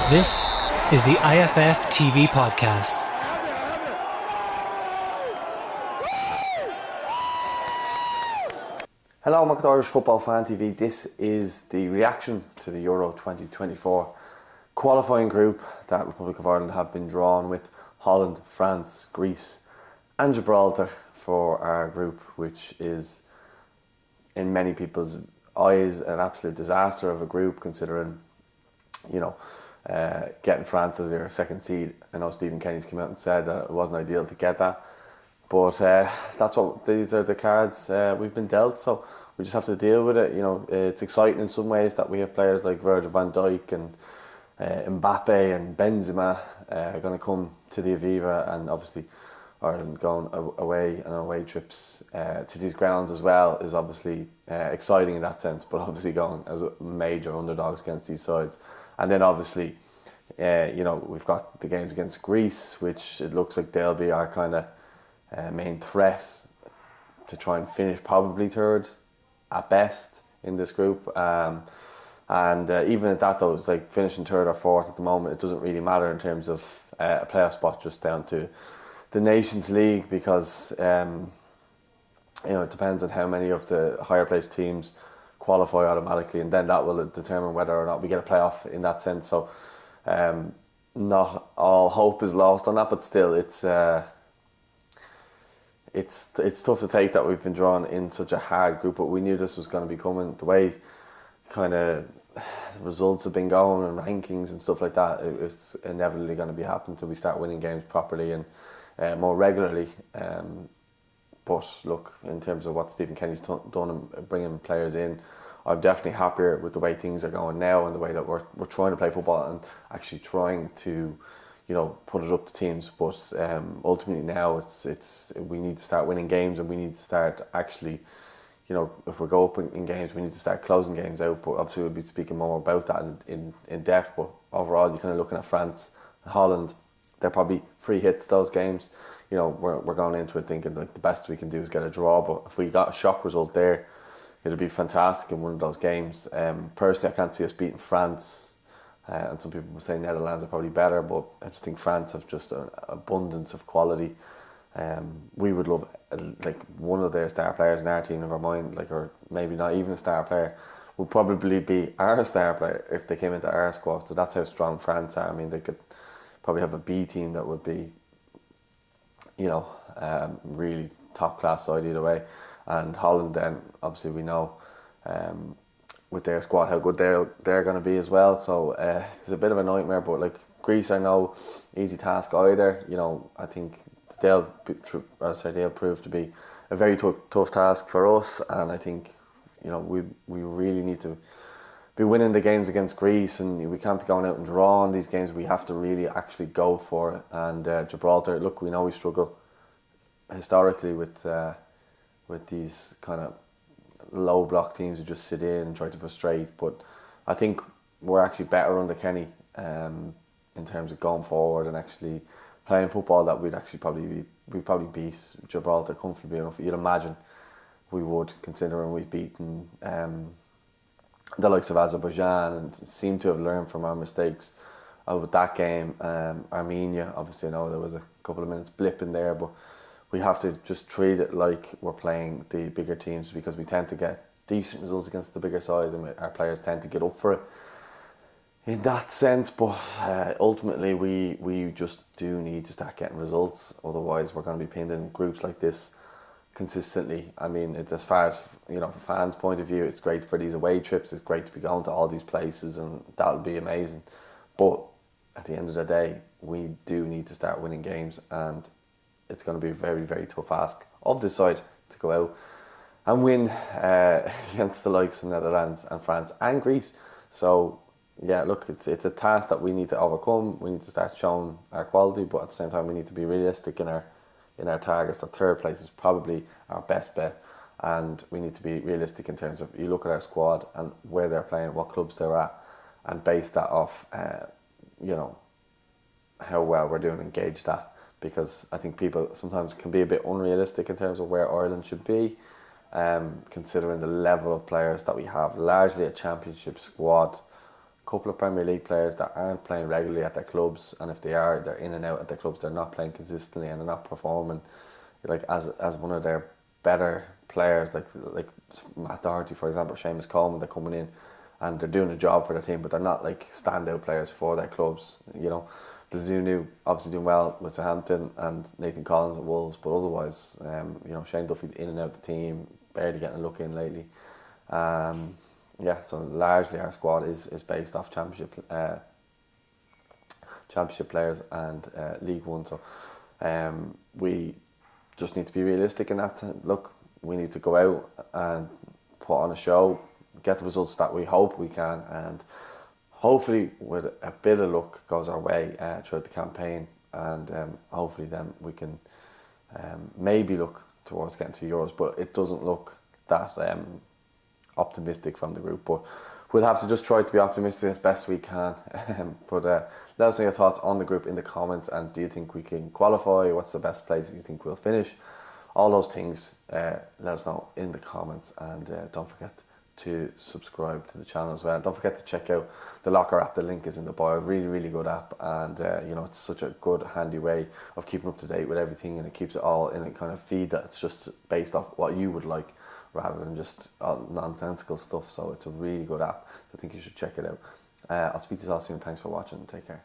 This is the IFF TV podcast. Hello, welcome to Irish Football Fan TV. This is the reaction to the Euro 2024 qualifying group that Republic of Ireland have been drawn with Holland, France, Greece and Gibraltar for our group, which is in many people's eyes an absolute disaster of a group, considering, getting France as your second seed. I know Stephen Kenny's come out and said that it wasn't ideal to get that, but these are the cards we've been dealt, so we just have to deal with it. It's exciting in some ways that we have players like Virgil van Dijk and Mbappe and Benzema going to come to the Aviva, and obviously Ireland going away and away trips to these grounds as well is obviously exciting in that sense, but obviously going as major underdogs against these sides. And then obviously we've got the games against Greece, which it looks like they'll be our kind of main threat to try and finish probably third at best in this group. And even at that though, it's like finishing third or fourth at the moment, it doesn't really matter in terms of a playoff spot, just down to the Nations League, because it depends on how many of the higher placed teams qualify automatically, and then that will determine whether or not we get a playoff in that sense. So not all hope is lost on that, but still it's tough to take that we've been drawn in such a hard group, but we knew this was going to be coming. The way kind of results have been going and rankings and stuff like that, it's inevitably going to be happening until we start winning games properly and more regularly. But look, in terms of what Stephen Kenny's done and bringing players in, I'm definitely happier with the way things are going now and the way that we're trying to play football and actually trying to put it up to teams. But ultimately now it's we need to start winning games, and we need to start actually, if we go up in games, we need to start closing games out. But obviously we'll be speaking more about that in depth. But overall, you're kind of looking at France and Holland. They're probably free hits, those games. We're going into it thinking like the best we can do is get a draw. But if we got a shock result there, it'll be fantastic in one of those games. Personally, I can't see us beating France. And some people will say Netherlands are probably better, but I just think France have just an abundance of quality. We would love like one of their star players in our team, never mind, or maybe not even a star player, would probably be our star player if they came into our squad. So that's how strong France are. I mean, they could probably have a B team that would be, really top class side either way. And Holland, then obviously we know with their squad how good they're going to be as well. So it's a bit of a nightmare. But like Greece, I know easy task either. I think they'll prove to be a very tough task for us. And I think we really need to be winning the games against Greece, and we can't be going out and drawing these games. We have to really actually go for it. And Gibraltar, look, we know we struggle historically with these kind of low block teams who just sit in and try to frustrate. But I think we're actually better under Kenny in terms of going forward and actually playing football, that we'd probably beat Gibraltar comfortably enough. You'd imagine we would, considering we've beaten the likes of Azerbaijan and seem to have learned from our mistakes with that game. Armenia, obviously I know there was a couple of minutes blip in there, but we have to just treat it like we're playing the bigger teams, because we tend to get decent results against the bigger sides, and our players tend to get up for it in that sense. But ultimately we just do need to start getting results, otherwise we're going to be pinned in groups like this consistently. I mean, it's, as far as from fans' point of view, it's great for these away trips, it's great to be going to all these places, and that'll be amazing. But at the end of the day, we do need to start winning games, and it's going to be a very, very tough ask of this side to go out and win against the likes of Netherlands and France and Greece. So yeah, look, it's a task that we need to overcome. We need to start showing our quality, but at the same time we need to be realistic in our targets. The third place is probably our best bet, and we need to be realistic in terms of, you look at our squad and where they're playing, what clubs they're at, and base that off how well we're doing and gauge that. Because I think people sometimes can be a bit unrealistic in terms of where Ireland should be, considering the level of players that we have. Largely a championship squad, couple of Premier League players that aren't playing regularly at their clubs, and if they are, they're in and out at their clubs. They're not playing consistently and they're not performing like as one of their better players, like Matt Doherty, for example, Seamus Coleman. They're coming in and they're doing a job for their team, but they're not like standout players for their clubs. You know, Bazunu obviously doing well with Southampton and Nathan Collins at Wolves, but otherwise, you know, Shane Duffy's in and out the team, barely getting a look in lately. Yeah, so largely our squad is based off championship players and League One. So we just need to be realistic in that. Look, we need to go out and put on a show, get the results that we hope we can, and hopefully with a bit of luck goes our way throughout the campaign, and hopefully then we can maybe look towards getting to Euros, but it doesn't look that optimistic from the group. But we'll have to just try to be optimistic as best we can. But let us know your thoughts on the group in the comments, and do you think we can qualify? What's the best place you think we'll finish? All those things, let us know in the comments, and don't forget to subscribe to the channel as well. Don't forget to check out the Locker app. The link is in the bio. Really good app, and you know, it's such a good handy way of keeping up to date with everything, and it keeps it all in a kind of feed that's just based off what you would like, rather than just nonsensical stuff. So it's a really good app. I think you should check it out. I'll speak to you all soon. Thanks for watching. Take care.